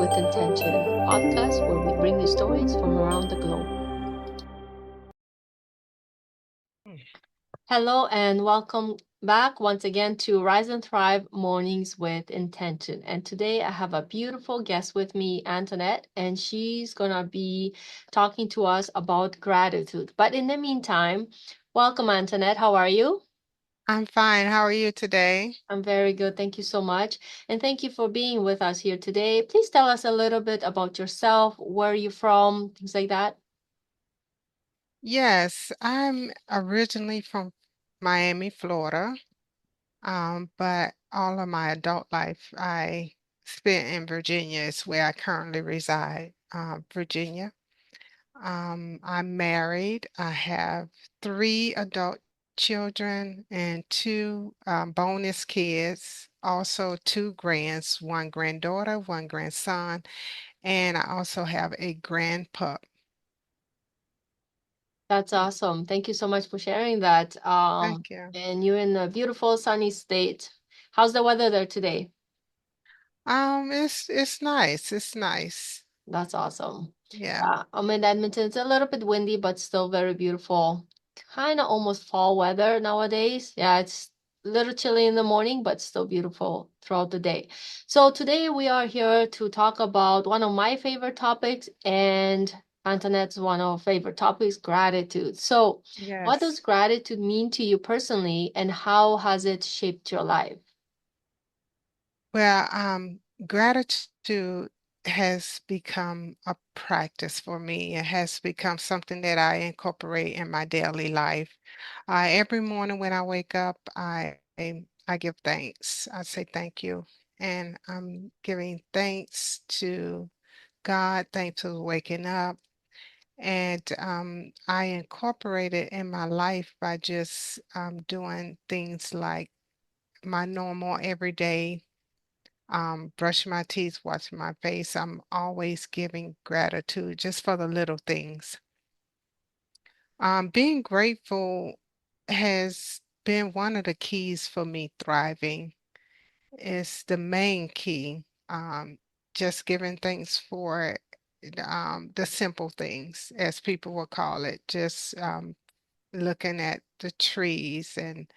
with Intention, podcast where we bring you stories from around the globe. Hello and welcome back once again to Rise and Thrive Mornings with Intention. And today I have a beautiful guest with me, Antoinette, and she's going to be talking to us about gratitude. But in the meantime, welcome, Antoinette. How are you? I'm fine. How are you today? I'm very good. Thank you so much. And thank you for being with us here today. Please tell us a little bit about yourself, where are you from, things like that. Yes, I'm originally from Miami, Florida, but all of my adult life I spent in Virginia. Is where I currently reside, Virginia. I'm married. I have three adult children and two bonus kids, also two grands, one granddaughter, one grandson, and I also have a grandpup. That's awesome. Thank you so much for sharing that. Thank you. And you're in a beautiful sunny state. How's the weather there today? It's nice. It's nice. That's awesome. Yeah. Yeah, I'm in Edmonton. It's a little bit windy, but still very beautiful. Kind of almost fall weather nowadays. Yeah, it's a little chilly in the morning, but still beautiful throughout the day. So today we are here to talk about one of my favorite topics and Antoinette's one of her favorite topics, gratitude. So, what does Yes. gratitude mean to you personally, and how has it shaped your life? Well, gratitude has become a practice for me. It has become something that I incorporate in my daily life. Every morning when I wake up, I give thanks. I say thank you, and I'm giving thanks to God. Thanks for waking up. And I incorporate it in my life by just doing things like my normal everyday brush my teeth, wash my face. I'm always giving gratitude just for the little things. Being grateful has been one of the keys for me thriving. It's the main key. Just giving thanks for the simple things, as people will call it. Just looking at the trees and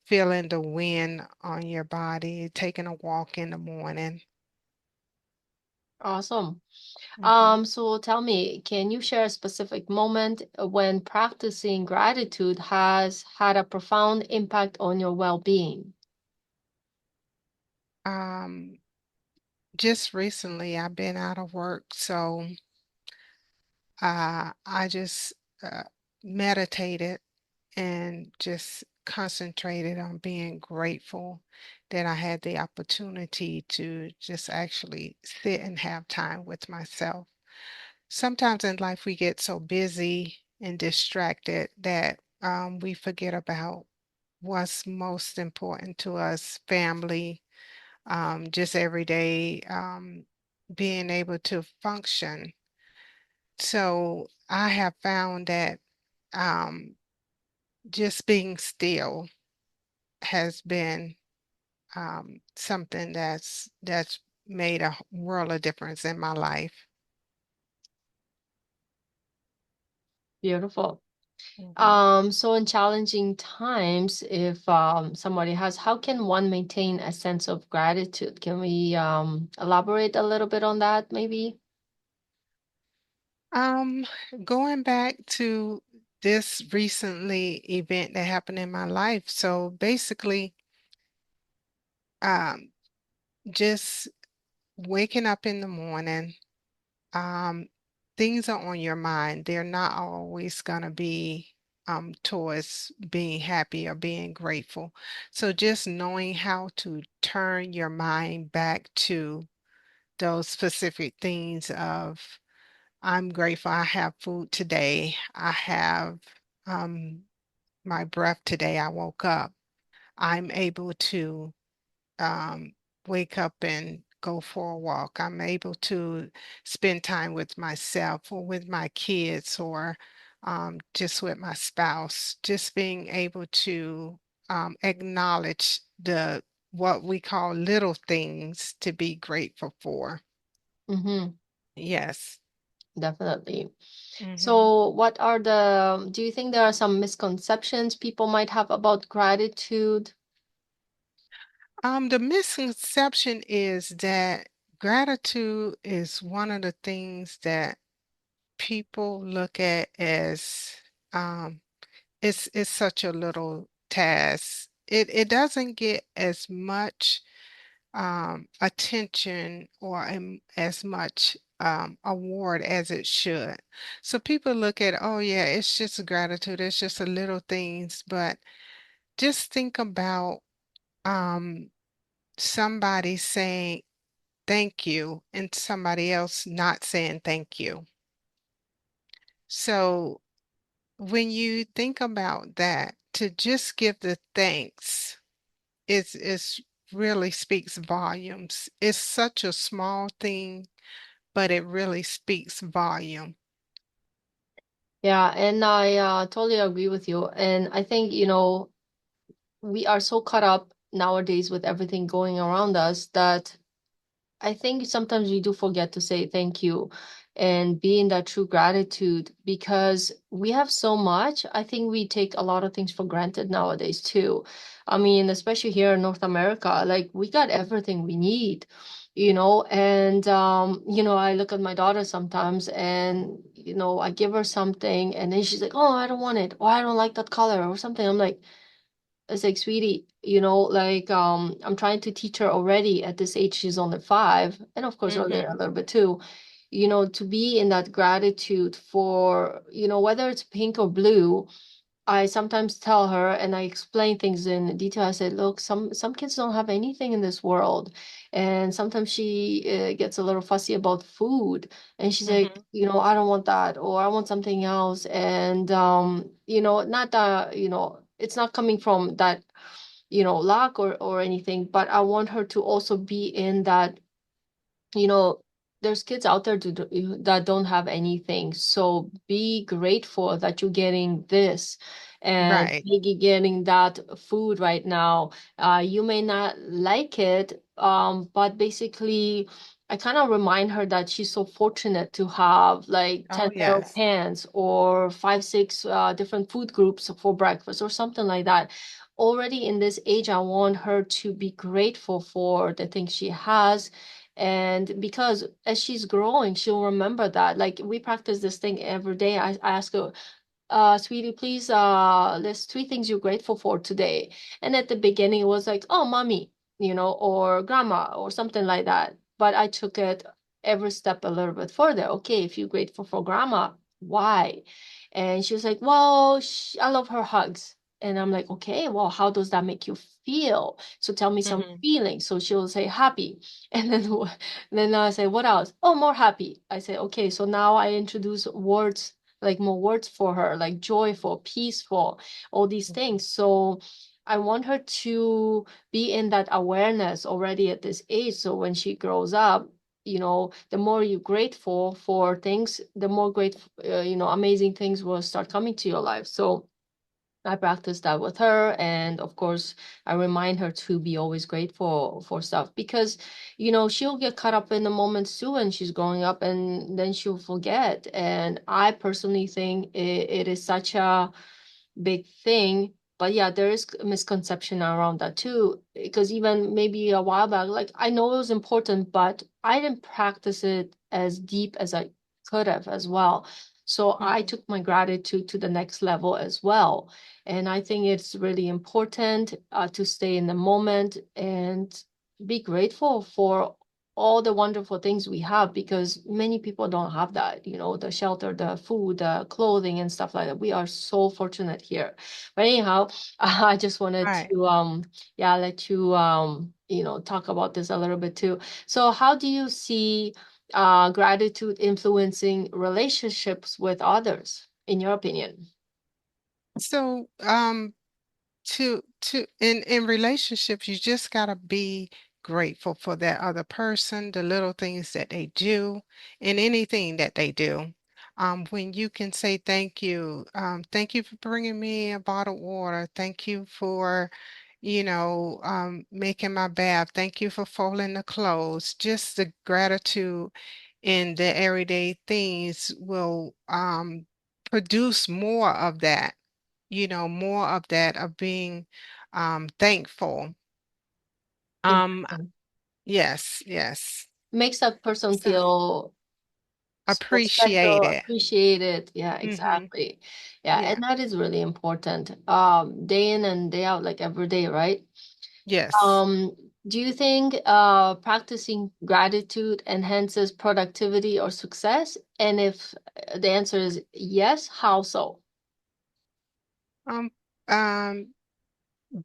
feeling the wind on your body, taking a walk in the morning. Awesome. Mhm. So tell me, can you share a specific moment when practicing gratitude has had a profound impact on your well-being? Um, just recently I've been out of work, so I just uh, meditated and just concentrated on being grateful that I had the opportunity to just actually sit and have time with myself. Sometimes in life we get so busy and distracted that we forget about what's most important to us, family, just every day, being able to function. So I have found that um, just being still has been something that's made a world of difference in my life. Beautiful. Mhm. So in challenging times, if somebody has, how can one maintain a sense of gratitude? Can we elaborate a little bit on that, maybe? Um, Going back to this recently event that happened in my life. So basically, um, just waking up in the morning, um, things are on your mind. They're not always going to be towards being happy or being grateful. So just knowing how to turn your mind back to those specific things of I'm grateful I have food today. I have um, my breath today. I woke up. I'm able to um, wake up and go for a walk. I'm able to spend time with myself or with my kids or just with my spouse. Just being able to acknowledge the what we call little things to be grateful for. Mm-hmm. Yes. Definitely. Hmm. So, do you think there are some misconceptions people might have about gratitude? The misconception is that gratitude is one of the things that people look at as um, it's such a little task. It doesn't get as much attention or as much award as it should. So people look at, oh yeah, it's just gratitude, it's just a little things, but just think about um, somebody saying thank you and somebody else not saying thank you. So when you think about that, to just give the thanks is really speaks volumes. It's such a small thing, but it really speaks volume. Yeah, and I totally agree with you. And I think, we are so caught up nowadays with everything going around us that I think sometimes we do forget to say thank you and be in that true gratitude because we have so much. I think we take a lot of things for granted nowadays too. I mean, especially here in North America, like we got everything we need, and I look at my daughter sometimes and I give her something and then she's like, "Oh, I don't want it," or "I don't like that color," or something. I'm like, it's like, sweetie, like I'm trying to teach her already at this age, she's only 5, and of course earlier a Hmm. little bit too, to be in that gratitude for, whether it's pink or blue. I sometimes tell her and I explain things in detail. I said, look, some kids don't have anything in this world. And sometimes she gets a little fussy about food and she's like, Hmm. I don't want that or I want something else. And not that, it's not coming from that, lack or anything, but I want her to also be in that, you know, there's kids out there that don't have anything. So be grateful that you're getting this and Right. maybe getting that food right now. You may not like it, but basically, I kind of remind her that she's so fortunate to have like Oh 10 meal yes. pans or 5, 6 different food groups for breakfast or something like that. Already in this age, I want her to be grateful for the things she has, and because as she's growing, she'll remember that. Like we practice this thing every day. I ask her, sweetie, please list 3 things you're grateful for today. And at the beginning it was like, oh, mommy, or grandma or something like that. But I took it every step a little bit further. Okay, if you're grateful for grandma, why? And she was like, well, I love her hugs. And I'm like, okay, well, how does that make you feel? So tell me some Hmm. feelings. So she'll say happy. And then I say, what else? Oh, more happy. I say, okay, so now I introduce words, like more words for her, like joyful, peaceful, all these things. So I want her to be in that awareness already at this age. So when she grows up, the more you're grateful for things, the more amazing things will start coming to your life. So I practice that with her. And of course, I remind her to be always grateful for stuff because, she'll get caught up in the moments too when she's growing up and then she'll forget. And I personally think it is such a big thing. But yeah, there is a misconception around that too. Because even maybe a while back, like I know it was important, but I didn't practice it as deep as I could have as well. So I Hmm. took my gratitude to the next level as well. And I think it's really important to stay in the moment and be grateful for all the wonderful things we have because many people don't have that, the shelter, the food, the clothing and stuff like that. We are so fortunate here. But anyhow, I just wanted Right. to yeah, let you talk about this a little bit too. So how do you see gratitude influencing relationships with others, in your opinion? So, to in relationships, you just gotta be grateful for that other person, the little things that they do, and anything that they do. When you can say thank you for bringing me a bottle of water, thank you for, making my bath, thank you for folding the clothes. Just the gratitude in the everyday things will produce more of that, more of that of being thankful. Um, Exactly. yes, yes. Makes that person So feel so appreciate special, it. appreciated. Yeah, Mm-hmm. exactly. Yeah, Yeah. and that is really important. Day in and day out, like every day, right? Yes. Um, do you think practicing gratitude enhances productivity or success? And if the answer is yes, how so? Um, um,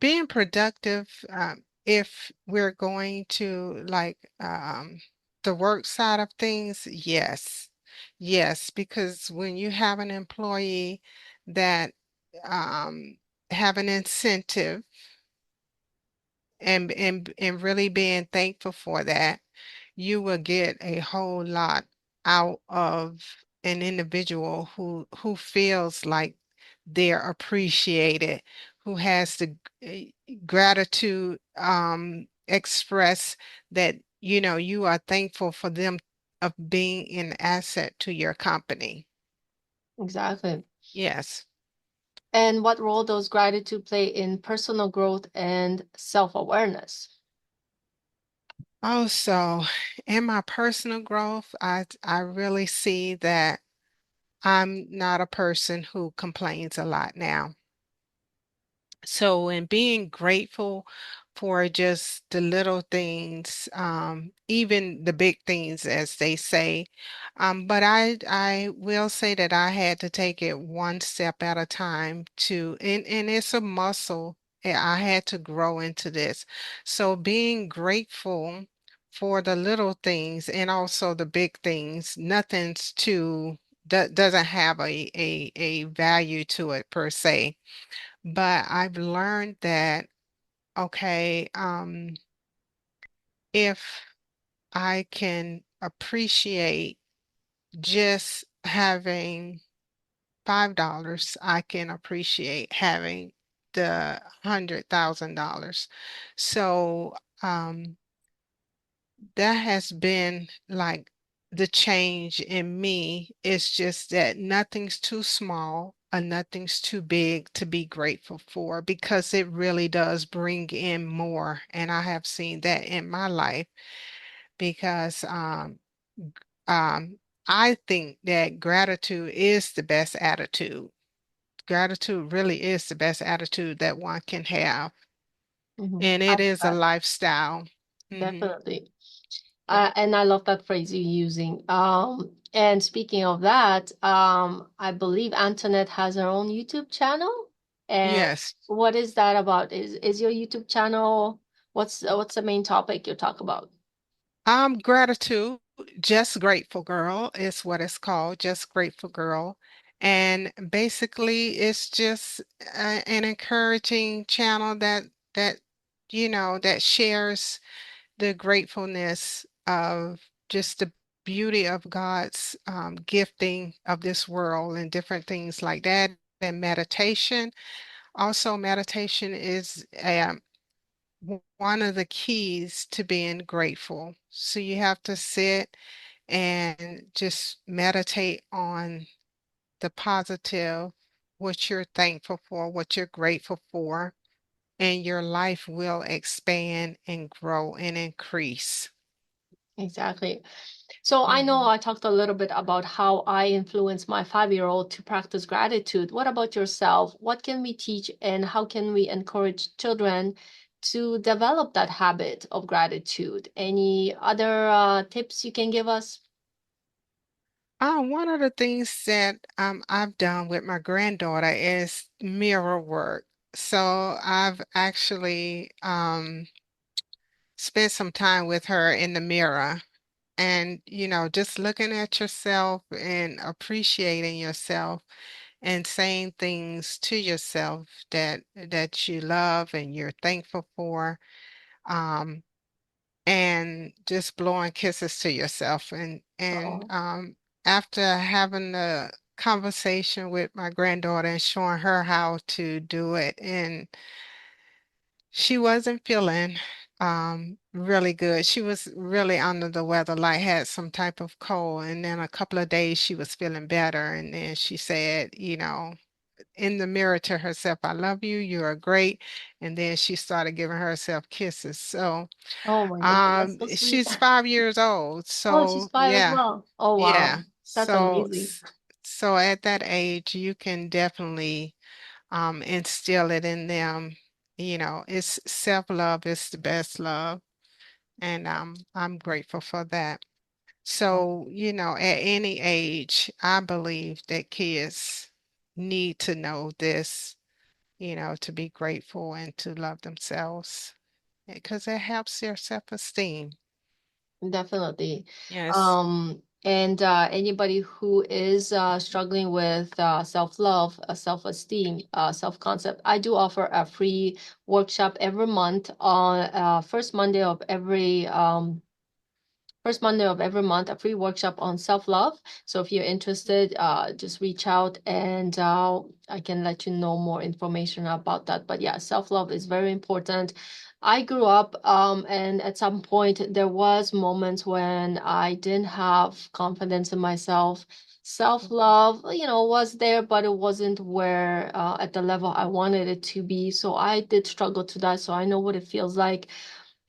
being productive, if we're going to like the work side of things, yes. Yes, because when you have an employee that um have an incentive and really being thankful for that, you will get a whole lot out of an individual who feels like they're appreciated, who has the gratitude express that you are thankful for them of being an asset to your company. Exactly. Yes. And what role does gratitude play in personal growth and self-awareness? Also, in my personal growth, I really see that I'm not a person who complains a lot now. So, in being grateful for just the little things, even the big things, as they say, but I will say that I had to take it one step at a time and it's a muscle. I had to grow into this. So, being grateful for the little things and also the big things, nothing's too doesn't have a value to it per se. But I've learned that, okay, if I can appreciate just having $5, I can appreciate having the $100,000. So, that has been like the change in me. It's just that nothing's too small and nothing's too big to be grateful for because it really does bring in more. And I have seen that in my life because g- um, I think that gratitude is the best attitude. Gratitude really is the best attitude that one can have. And I it love is a that, lifestyle. Hmm. definitely. Yeah. And I love that phrase you're using. And speaking of that, I believe Antoinette has her own YouTube channel. And Yes. what is that about? Is your YouTube channel, what's the main topic you talk about? Gratitude, just grateful girl is what it's called, just grateful girl. And basically it's just an encouraging channel that that shares the gratefulness of just the beauty of God's gifting of this world and different things like that. And meditation. Also, meditation is one of the keys to being grateful. So you have to sit and just meditate on the positive, what you're thankful for, what you're grateful for, and your life will expand and grow and increase. Exactly. So I know Mhm. I talked a little bit about how I influence my 5-year-old to practice gratitude. What about yourself? What can we teach and how can we encourage children to develop that habit of gratitude? Any other tips you can give us? One of the things that I've done with my granddaughter is mirror work. So I've actually spent some time with her in the mirror and just looking at yourself and appreciating yourself and saying things to yourself that you love and you're thankful for, um and just blowing kisses to yourself and Oh, after having a conversation with my granddaughter and showing her how to do it, and she wasn't feeling really good. She was really under the weather, like had some type of cold, and then a couple of days she was feeling better, and then she said, in the mirror to herself, I love you, you are great. And then she started giving herself kisses. So Oh my goodness, that's so sweet. she's 5 years old. Oh, she's So five as yeah, well. Oh yeah. wow, that's So amazing. so at that age, you can definitely instill it in them. It's self-love is the best love. And I'm grateful for that. So, at any age, I believe that kids need to know this, to be grateful and to love themselves because it helps their self-esteem. Definitely. Yes. And anybody who is struggling with self-love, self-esteem, self-concept, I do offer a free workshop every month on first Monday of every month, a free workshop on self-love. So if you're interested, just reach out and I can let you know more information about that. But yeah, self-love is very important. I grew up, and at some point there was moments when I didn't have confidence in myself. Mhm. Self-love, was there, but it wasn't where at the level I wanted it to be. So I did struggle to that. So I know what it feels like,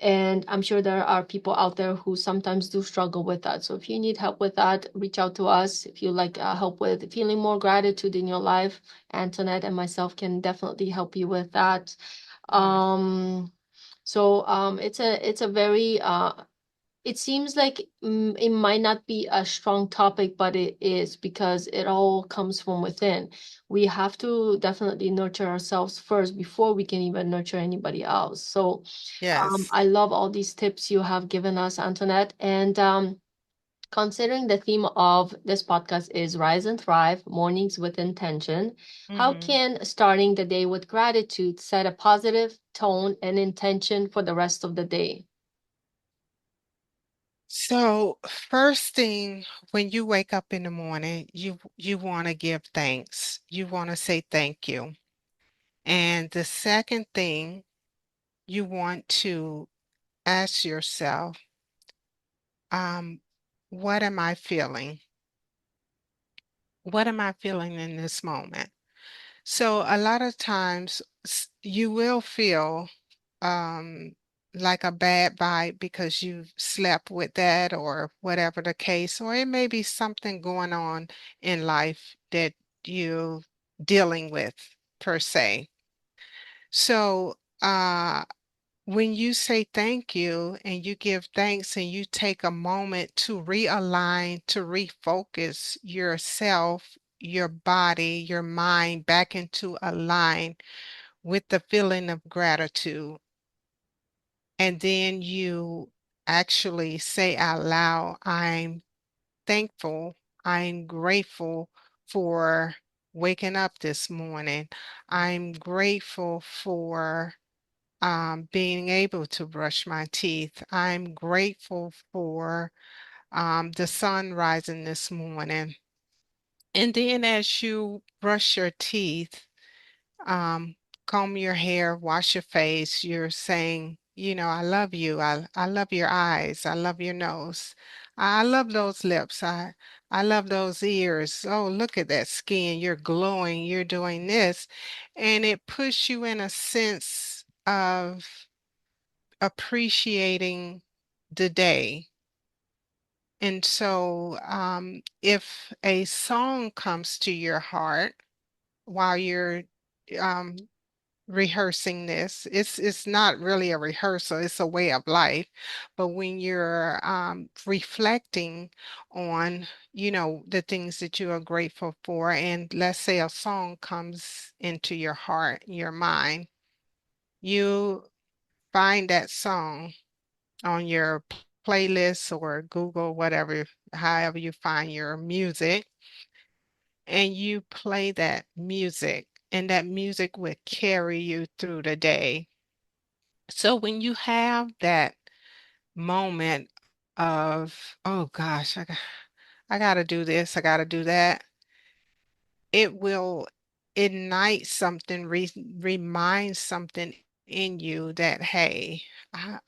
and I'm sure there are people out there who sometimes do struggle with that. So if you need help with that, reach out to us. If you like help with feeling more gratitude in your life, Antoinette and myself can definitely help you with that. Yeah. Um, it's a very it seems like it might not be a strong topic, but it is because it all comes from within. We have to definitely nurture ourselves first before we can even nurture anybody else. So Yes. I love all these tips you have given us, Antoinette. And considering the theme of this podcast is Rise and Thrive, Mornings with Intention, how hmm can starting the day with gratitude set a positive tone and intention for the rest of the day? So, first thing when you wake up in the morning, you want to give thanks. You want to say thank you. And the second thing, you want to ask yourself, um, what am I feeling? What am I feeling in this moment? So a lot of times you will feel um, like a bad vibe because you slept with that or whatever the case, or it may be something going on in life that you're dealing with per se. So when you say thank you and you give thanks and you take a moment to realign, to refocus yourself, your body, your mind back into align with the feeling of gratitude, and then you actually say out loud, I'm thankful, I'm grateful for waking up this morning. I'm grateful for being able to brush my teeth. I'm grateful for the sun rising this morning. And then as you brush your teeth, um, comb your hair, wash your face, you're saying, I love you. I love your eyes. I love your nose. I love those lips. I love those ears. Oh, look at that skin. You're glowing. You're doing this. And it puts you in a sense of appreciating the day. And so, if a song comes to your heart while you're um, rehearsing this, it's not really a rehearsal, it's a way of life. But when you're reflecting on, the things that you are grateful for, and let's say a song comes into your heart, your mind, you find that song on your playlist or Google, whatever, however you find your music, and you play that music, and that music will carry you through the day. So when you have that moment of, oh gosh, I got to do this, I got to do that, it will ignite something, remind something in you that, hey,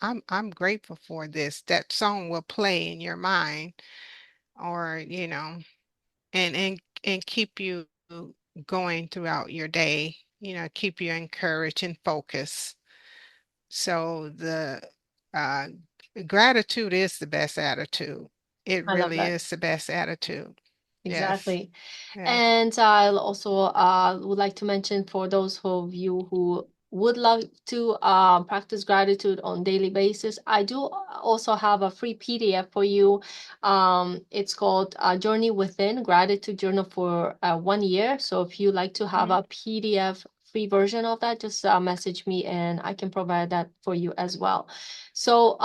I'm grateful for this. That song will play in your mind, or and keep you going throughout your day, keep you encouraged and focused. So the uh, gratitude is the best attitude. It I love really that. is the best attitude. Yes, Exactly. yes. And I'll also would like to mention for those of you who would love to practice gratitude on daily basis, I do also have a free PDF for you. It's called Journey Within Gratitude Journal for 1 year. So if you like to have Mhm. a PDF free version of that, just message me and I can provide that for you as well. So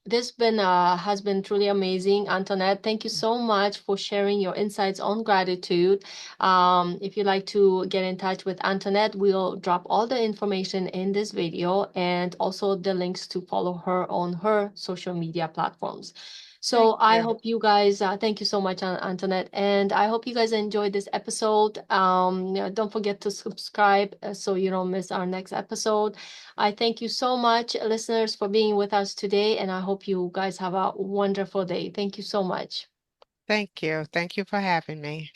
this been has been truly amazing, Antoinette. Thank you so much for sharing your insights on gratitude. If you'd like to get in touch with Antoinette, we'll drop all the information in this video and also the links to follow her on her social media platforms. So Thank I you. hope you guys, thank you so much, Antoinette, and I hope you guys enjoyed this episode. Don't forget to subscribe so you don't miss our next episode. I thank you so much, listeners, for being with us today, and I hope you guys have a wonderful day. Thank you so much. Thank you. Thank you for having me.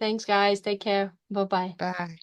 Thanks, guys. Take care. Bye bye. Bye.